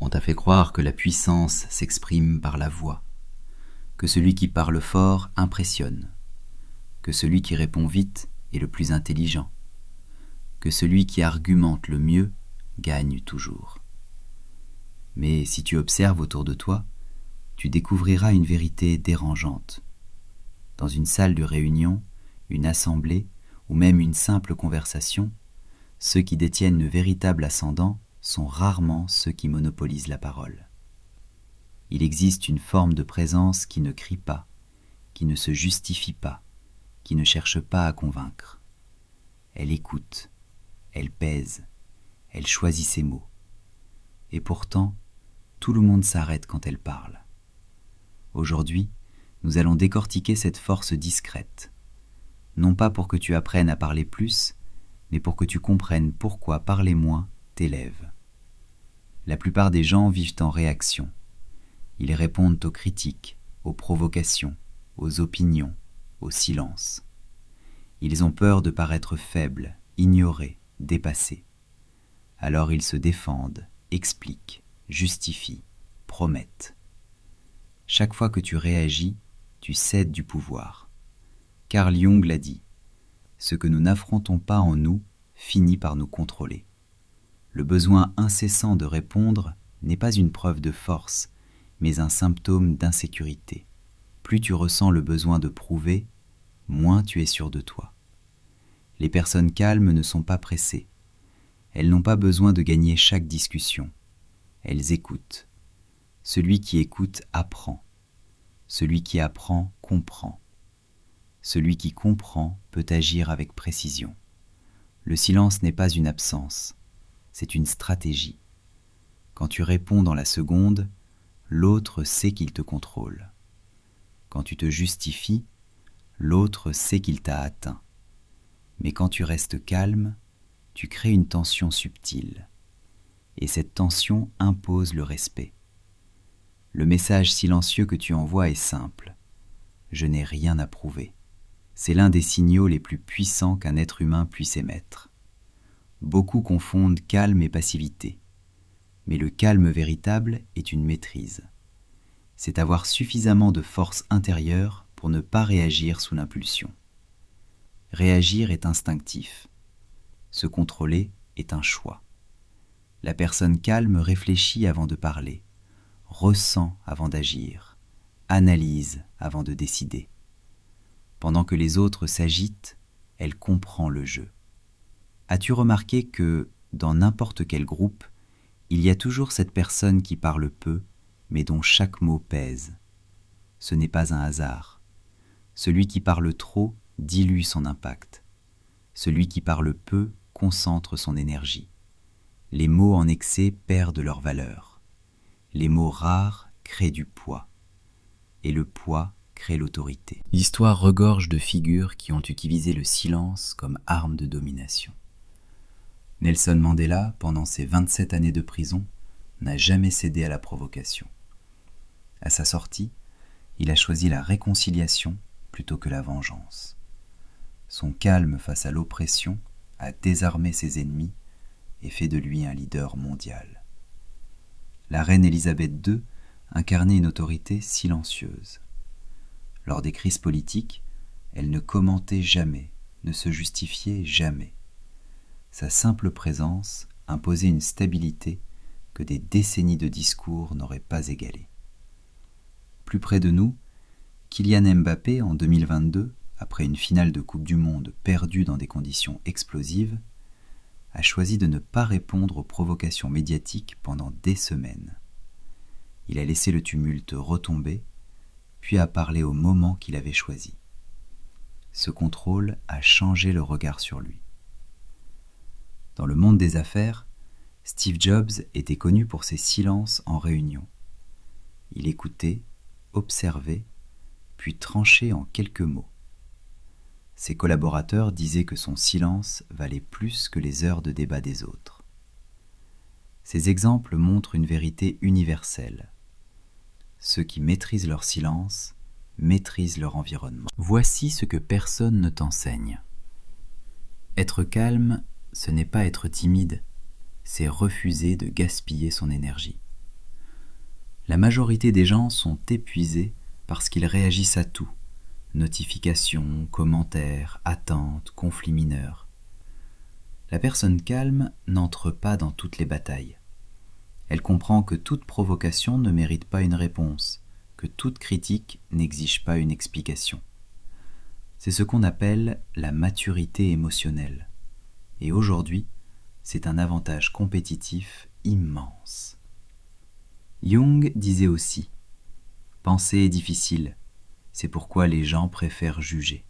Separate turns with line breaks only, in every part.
On t'a fait croire que la puissance s'exprime par la voix, que celui qui parle fort impressionne, que celui qui répond vite est le plus intelligent, que celui qui argumente le mieux gagne toujours. Mais si tu observes autour de toi, tu découvriras une vérité dérangeante. Dans une salle de réunion, une assemblée ou même une simple conversation, ceux qui détiennent le véritable ascendant sont rarement ceux qui monopolisent la parole. Il existe une forme de présence qui ne crie pas, qui ne se justifie pas, qui ne cherche pas à convaincre. Elle écoute, elle pèse, elle choisit ses mots. Et pourtant, tout le monde s'arrête quand elle parle. Aujourd'hui, nous allons décortiquer cette force discrète. Non pas pour que tu apprennes à parler plus, mais pour que tu comprennes pourquoi parler moins t'élève. La plupart des gens vivent en réaction. Ils répondent aux critiques, aux provocations, aux opinions, au silence. Ils ont peur de paraître faibles, ignorés, dépassés. Alors ils se défendent, expliquent, justifient, promettent. Chaque fois que tu réagis, tu cèdes du pouvoir. Carl Jung l'a dit, « Ce que nous n'affrontons pas en nous finit par nous contrôler. » Le besoin incessant de répondre n'est pas une preuve de force, mais un symptôme d'insécurité. Plus tu ressens le besoin de prouver, moins tu es sûr de toi. Les personnes calmes ne sont pas pressées. Elles n'ont pas besoin de gagner chaque discussion. Elles écoutent. Celui qui écoute apprend. Celui qui apprend comprend. Celui qui comprend peut agir avec précision. Le silence n'est pas une absence, c'est une stratégie. Quand tu réponds dans la seconde, l'autre sait qu'il te contrôle. Quand tu te justifies, l'autre sait qu'il t'a atteint. Mais quand tu restes calme, tu crées une tension subtile. Et cette tension impose le respect. Le message silencieux que tu envoies est simple. Je n'ai rien à prouver. C'est l'un des signaux les plus puissants qu'un être humain puisse émettre. Beaucoup confondent calme et passivité. Mais le calme véritable est une maîtrise. C'est avoir suffisamment de force intérieure pour ne pas réagir sous l'impulsion. Réagir est instinctif. Se contrôler est un choix. La personne calme réfléchit avant de parler, ressent avant d'agir, analyse avant de décider. Pendant que les autres s'agitent, elle comprend le jeu. As-tu remarqué que, dans n'importe quel groupe, il y a toujours cette personne qui parle peu, mais dont chaque mot pèse? Ce n'est pas un hasard. Celui qui parle trop dilue son impact. Celui qui parle peu concentre son énergie. Les mots en excès perdent leur valeur. Les mots rares créent du poids. Et le poids crée l'autorité. L'histoire regorge de figures qui ont utilisé le silence comme arme de domination. Nelson Mandela, pendant ses 27 années de prison, n'a jamais cédé à la provocation. À sa sortie, il a choisi la réconciliation plutôt que la vengeance. Son calme face à l'oppression a désarmé ses ennemis et fait de lui un leader mondial. La reine Élisabeth II incarnait une autorité silencieuse. Lors des crises politiques, elle ne commentait jamais, ne se justifiait jamais. Sa simple présence imposait une stabilité que des décennies de discours n'auraient pas égalée. Plus près de nous, Kylian Mbappé, en 2022, après une finale de Coupe du Monde perdue dans des conditions explosives, a choisi de ne pas répondre aux provocations médiatiques pendant des semaines. Il a laissé le tumulte retomber, puis a parlé au moment qu'il avait choisi. Ce contrôle a changé le regard sur lui. Dans le monde des affaires, Steve Jobs était connu pour ses silences en réunion. Il écoutait, observait, puis tranchait en quelques mots. Ses collaborateurs disaient que son silence valait plus que les heures de débat des autres. Ces exemples montrent une vérité universelle. Ceux qui maîtrisent leur silence maîtrisent leur environnement. Voici ce que personne ne t'enseigne. Être calme, ce n'est pas être timide, c'est refuser de gaspiller son énergie. La majorité des gens sont épuisés parce qu'ils réagissent à tout. Notifications, commentaires, attentes, conflits mineurs. La personne calme n'entre pas dans toutes les batailles. Elle comprend que toute provocation ne mérite pas une réponse, que toute critique n'exige pas une explication. C'est ce qu'on appelle la maturité émotionnelle. Et aujourd'hui, c'est un avantage compétitif immense. Jung disait aussi « Penser est difficile, c'est pourquoi les gens préfèrent juger. »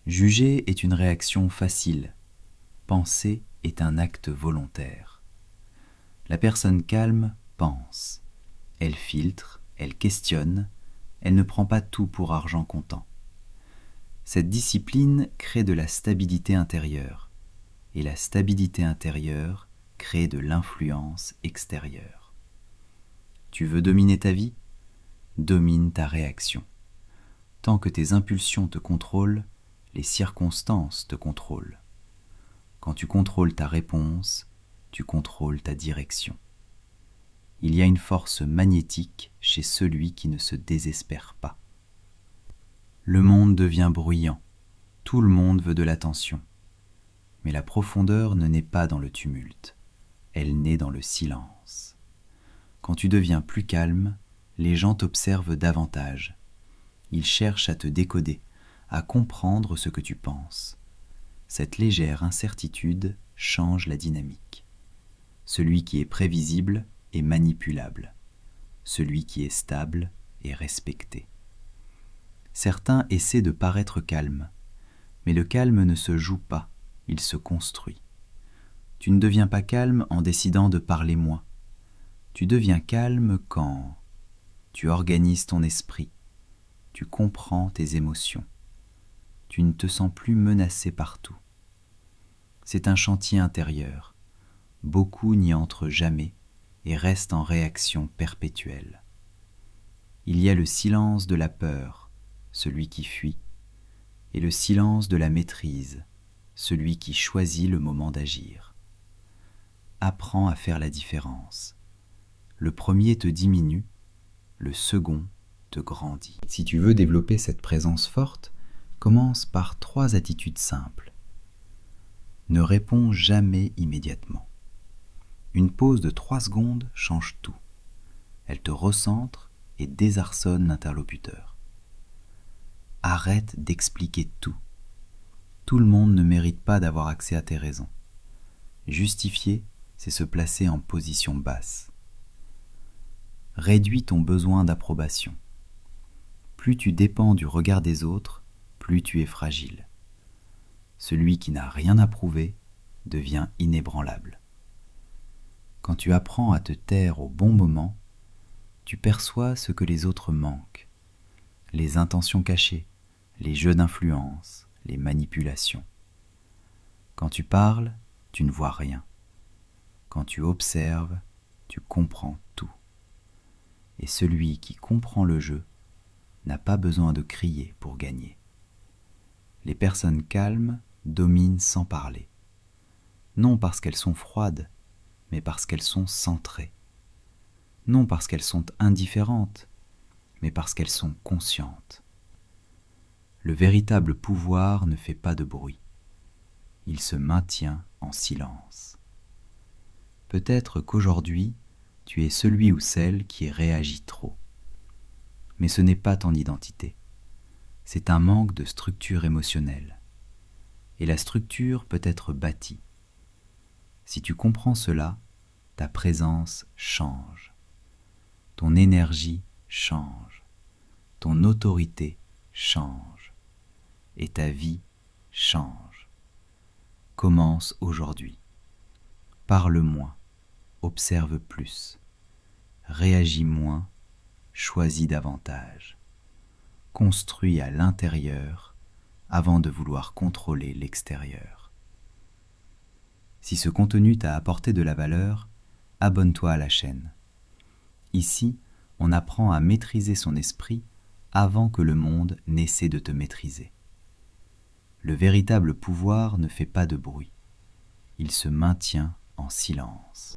Juger est une réaction facile, penser est un acte volontaire. La personne calme pense, elle filtre, elle questionne, elle ne prend pas tout pour argent comptant. Cette discipline crée de la stabilité intérieure, et la stabilité intérieure crée de l'influence extérieure. Tu veux dominer ta vie ? Domine ta réaction. Tant que tes impulsions te contrôlent, les circonstances te contrôlent. Quand tu contrôles ta réponse, tu contrôles ta direction. Il y a une force magnétique chez celui qui ne se désespère pas. Le monde devient bruyant, tout le monde veut de l'attention. Mais la profondeur ne naît pas dans le tumulte, elle naît dans le silence. Quand tu deviens plus calme, les gens t'observent davantage. Ils cherchent à te décoder, à comprendre ce que tu penses. Cette légère incertitude change la dynamique. Celui qui est prévisible est manipulable. Celui qui est stable est respecté. Certains essaient de paraître calmes, mais le calme ne se joue pas, il se construit. Tu ne deviens pas calme en décidant de parler moins. Tu deviens calme quand tu organises ton esprit, tu comprends tes émotions, tu ne te sens plus menacé partout. C'est un chantier intérieur. Beaucoup n'y entrent jamais et restent en réaction perpétuelle. Il y a le silence de la peur, celui qui fuit, et le silence de la maîtrise, celui qui choisit le moment d'agir. Apprends à faire la différence. Le premier te diminue, le second te grandit. Si tu veux développer cette présence forte, commence par 3 attitudes simples. Ne réponds jamais immédiatement. Une pause de 3 secondes change tout. Elle te recentre et désarçonne l'interlocuteur. Arrête d'expliquer tout. Tout le monde ne mérite pas d'avoir accès à tes raisons. Justifier, c'est se placer en position basse. Réduis ton besoin d'approbation. Plus tu dépends du regard des autres, plus tu es fragile. Celui qui n'a rien à prouver devient inébranlable. Quand tu apprends à te taire au bon moment, tu perçois ce que les autres manquent, les intentions cachées, les jeux d'influence, les manipulations. Quand tu parles, tu ne vois rien. Quand tu observes, tu comprends tout. Et celui qui comprend le jeu n'a pas besoin de crier pour gagner. Les personnes calmes dominent sans parler. Non parce qu'elles sont froides, mais parce qu'elles sont centrées. Non parce qu'elles sont indifférentes, mais parce qu'elles sont conscientes. Le véritable pouvoir ne fait pas de bruit. Il se maintient en silence. Peut-être qu'aujourd'hui, tu es celui ou celle qui réagit trop. Mais ce n'est pas ton identité. C'est un manque de structure émotionnelle. Et la structure peut être bâtie. Si tu comprends cela, ta présence change. Ton énergie change. Ton autorité change. Et ta vie change. Commence aujourd'hui. Parle moins, observe plus. Réagis moins, choisis davantage. Construis à l'intérieur avant de vouloir contrôler l'extérieur. Si ce contenu t'a apporté de la valeur, abonne-toi à la chaîne. Ici, on apprend à maîtriser son esprit avant que le monde n'essaie de te maîtriser. Le véritable pouvoir ne fait pas de bruit. Il se maintient en silence.